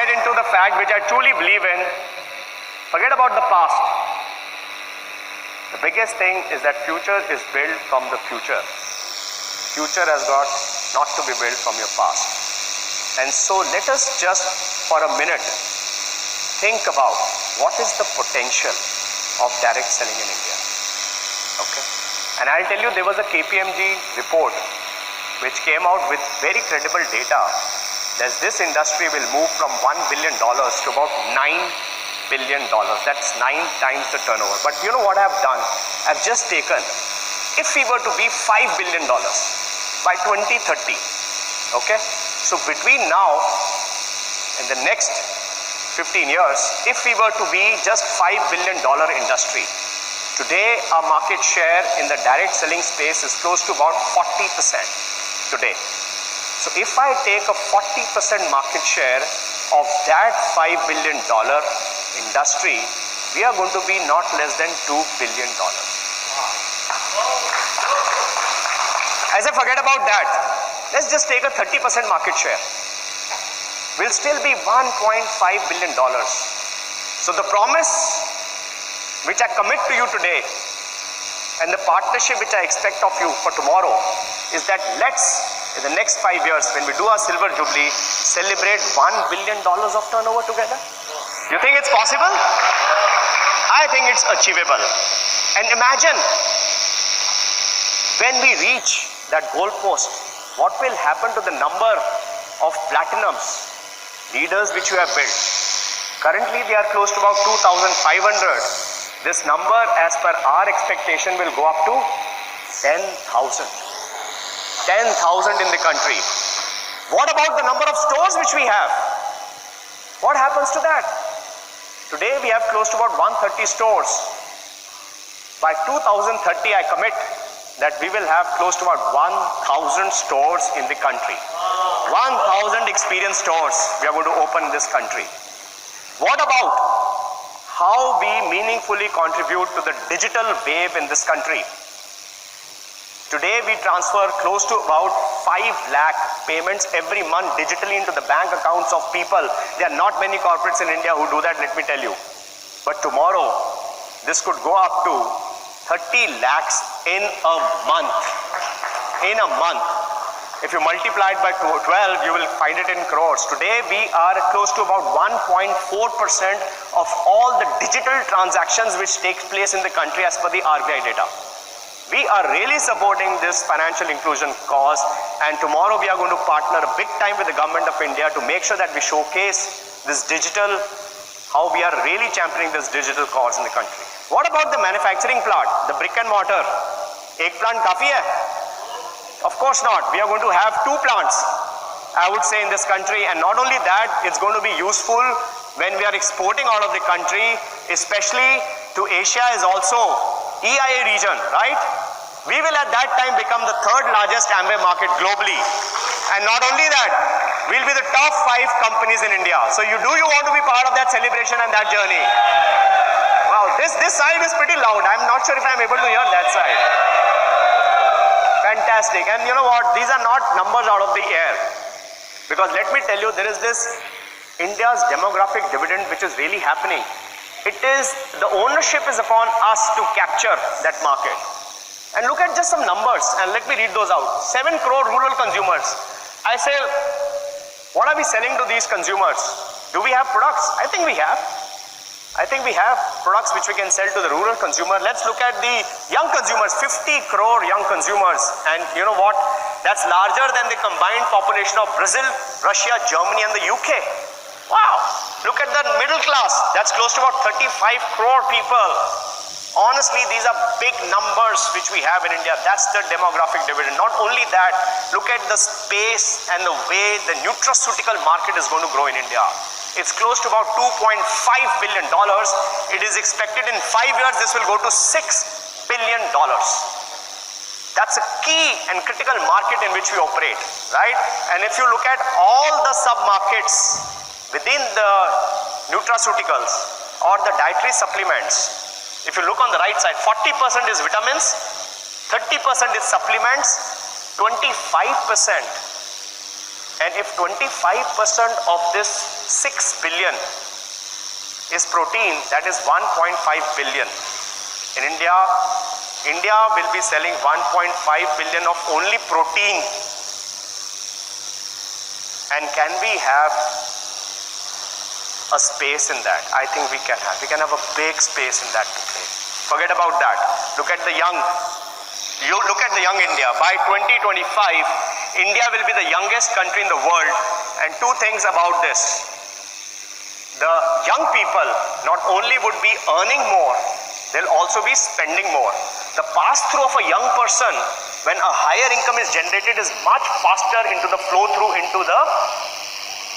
get into the fact which I truly believe in. Forget about the past. The biggest thing is that future is built from the future. Future has got not to be built from your past. And so let us just for a minute think about what is the potential of direct selling in India. Okay. And I'll tell you, there was a KPMG report which came out with very credible data that this industry will move from $1 billion to about $9 billion. That's 9 times the turnover. But you know what I've done? I've just taken, if we were to be $5 billion by 2030, okay? So between now and the next 15 years, if we were to be just $5 billion industry, today our market share in the direct selling space is close to about 40% today. So if I take a 40% market share of that $5 billion industry, we are going to be not less than $2 billion. I say forget about that. Let's just take a 30% market share. We'll still be $1.5 billion. So the promise which I commit to you today and the partnership which I expect of you for tomorrow is that let's, in the next 5 years, when we do our silver jubilee, celebrate $1 billion of turnover together. You think it's possible? I think it's achievable. And imagine when we reach that goalpost, what will happen to the number of platinums, leaders which you have built. Currently, they are close to about 2,500. This number, as per our expectation, will go up to 10,000. 10,000 in the country. What about the number of stores which we have? What happens to that? Today we have close to about 130 stores. By 2030, I commit that we will have close to about 1,000 stores in the country. 1,000 experience stores we are going to open in this country. What about how we meaningfully contribute to the digital wave in this country? Today we transfer close to about 5 lakh payments every month digitally into the bank accounts of people. There are not many corporates in India who do that, let me tell you. But tomorrow, this could go up to 30 lakhs in a month. In a month. If you multiply it by 12, you will find it in crores. Today we are close to about 1.4% of all the digital transactions which take place in the country as per the RBI data. We are really supporting this financial inclusion cause, and tomorrow we are going to partner big time with the government of India to make sure that we showcase this digital, how we are really championing this digital cause in the country. What about the manufacturing plant, the brick and mortar? Ek plant kafi hai? Of course not. We are going to have 2 plants, I would say, in this country, and not only that, it's going to be useful when we are exporting out of the country, especially to Asia is also EIA region, right? We will at that time become the 3rd largest Amway market globally. And not only that, we'll be the top 5 companies in India. So you want to be part of that celebration and that journey? Wow, this side is pretty loud. I'm not sure if I'm able to hear that side. Fantastic. And you know what? These are not numbers out of the air. Because let me tell you, there is this India's demographic dividend which is really happening. It is, the ownership is upon us to capture that market. And look at just some numbers, and let me read those out. 7 crore rural consumers. I say, what are we selling to these consumers? Do we have products? I think we have. I think we have products which we can sell to the rural consumer. Let's look at the young consumers, 50 crore young consumers. And you know what? That's larger than the combined population of Brazil, Russia, Germany and the UK. Wow. Look at the middle class. That's close to about 35 crore people. Honestly, these are big numbers which we have in India. That's the demographic dividend. Not only that, look at the space and the way the nutraceutical market is going to grow in India. It's close to about $2.5 billion. It is expected in 5 years this will go to $6 billion. That's a key and critical market in which we operate, right? And if you look at all the sub-markets within the nutraceuticals or the dietary supplements, if you look on the right side, 40% is vitamins, 30% is supplements, 25%. And if 25% of this 6 billion is protein, that is 1.5 billion. In India will be selling 1.5 billion of only protein. And can we have a space in that? I think we can have. We can have a big space in that to play. Forget about that. Look at the young. You look at the young India. By 2025, India will be the youngest country in the world. And two things about this. The young people not only would be earning more, they'll also be spending more. The pass-through of a young person when a higher income is generated is much faster into the flow through into the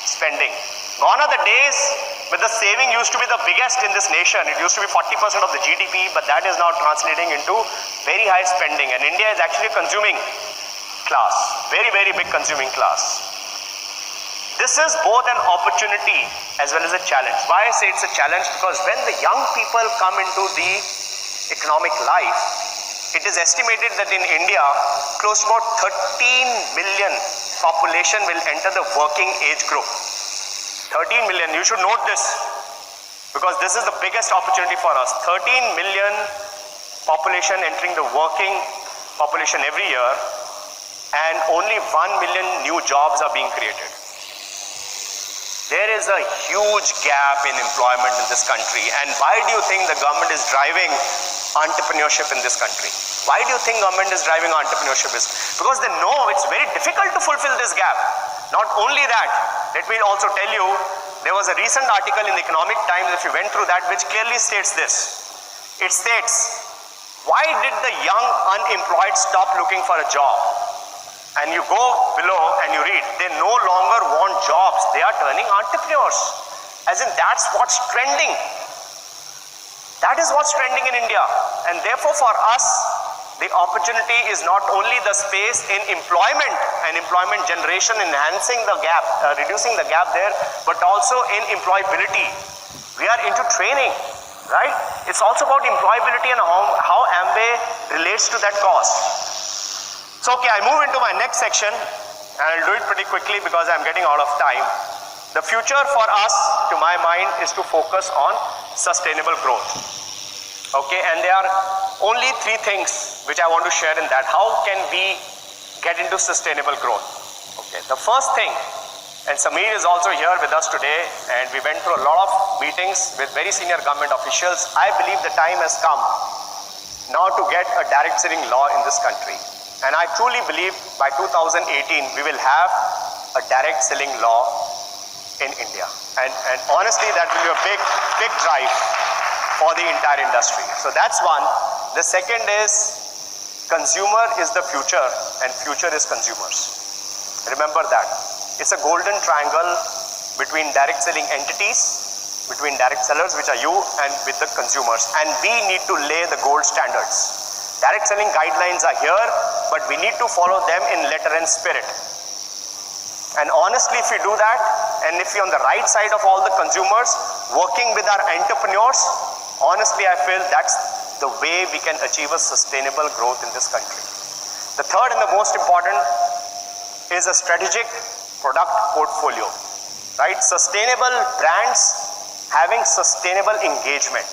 spending. Gone are the days where the saving used to be the biggest in this nation. It used to be 40% of the GDP, but that is now translating into very high spending. And India is actually a consuming class, very, very big consuming class. This is both an opportunity as well as a challenge. Why I say it's a challenge? Because when the young people come into the economic life, it is estimated that in India, close to about 13 million population will enter the working age group. 13 million, you should note this, because this is the biggest opportunity for us. 13 million population entering the working population every year, and only 1 million new jobs are being created. There is a huge gap in employment in this country. And why do you think the government is driving entrepreneurship in this country? Why do you think government is driving entrepreneurship? Because they know it's very difficult to fulfill this gap. Not only that, let me also tell you, there was a recent article in the Economic Times, if you went through that, which clearly states this. It states, why did the young unemployed stop looking for a job? And you go below and you read, they no longer want jobs, they are turning entrepreneurs. As in, that's what's trending. That is what's trending in India. And therefore for us, the opportunity is not only the space in employment and employment generation, enhancing the gap, reducing the gap there, but also in employability. We are into training, right? It's also about employability and how Amway relates to that cause. So, okay, I move into my next section, and I'll do it pretty quickly because I'm getting out of time. The future for us, to my mind, is to focus on sustainable growth. Okay, and there are only three things which I want to share in that. How can we get into sustainable growth? Okay, the first thing, and Sameer is also here with us today, and we went through a lot of meetings with very senior government officials. I believe the time has come now to get a direct selling law in this country. And I truly believe by 2018 we will have a direct selling law in India. And honestly, that will be a big drive for the entire industry. So that's one. The second is consumer is the future and future is consumers. Remember that. It's a golden triangle between direct selling entities, between direct sellers, which are you, and with the consumers. And we need to lay the gold standards. Direct selling guidelines are here, but we need to follow them in letter and spirit. And honestly, if we do that, and if we're on the right side of all the consumers, working with our entrepreneurs, honestly, I feel that's the way we can achieve a sustainable growth in this country. The third and the most important is a strategic product portfolio, right? Sustainable brands having sustainable engagement.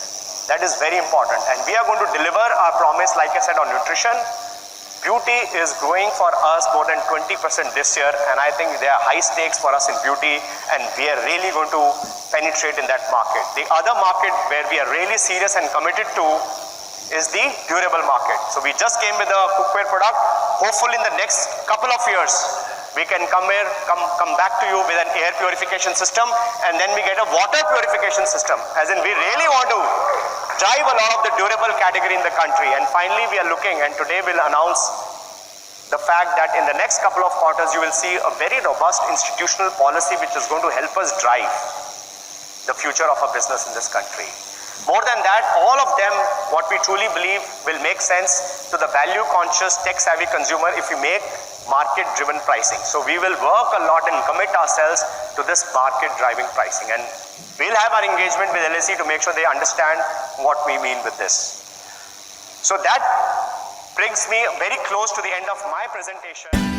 That is very important, and we are going to deliver our promise, like I said, on nutrition. Beauty is growing for us more than 20% this year, and I think there are high stakes for us in beauty, and we are really going to penetrate in that market. The other market where we are really serious and committed to is the durable market. So we just came with a cookware product. Hopefully in the next couple of years, we can come back to you with an air purification system, and then we get a water purification system. As in, we really want to drive a lot of the durable category in the country. And finally, we are looking, and today we'll announce the fact that in the next couple of quarters, you will see a very robust institutional policy which is going to help us drive the future of our business in this country. More than that, all of them, what we truly believe will make sense to the value-conscious, tech-savvy consumer if we make market-driven pricing. So we will work a lot and commit ourselves to this market-driving pricing. And we'll have our engagement with LSE to make sure they understand what we mean with this. So that brings me very close to the end of my presentation.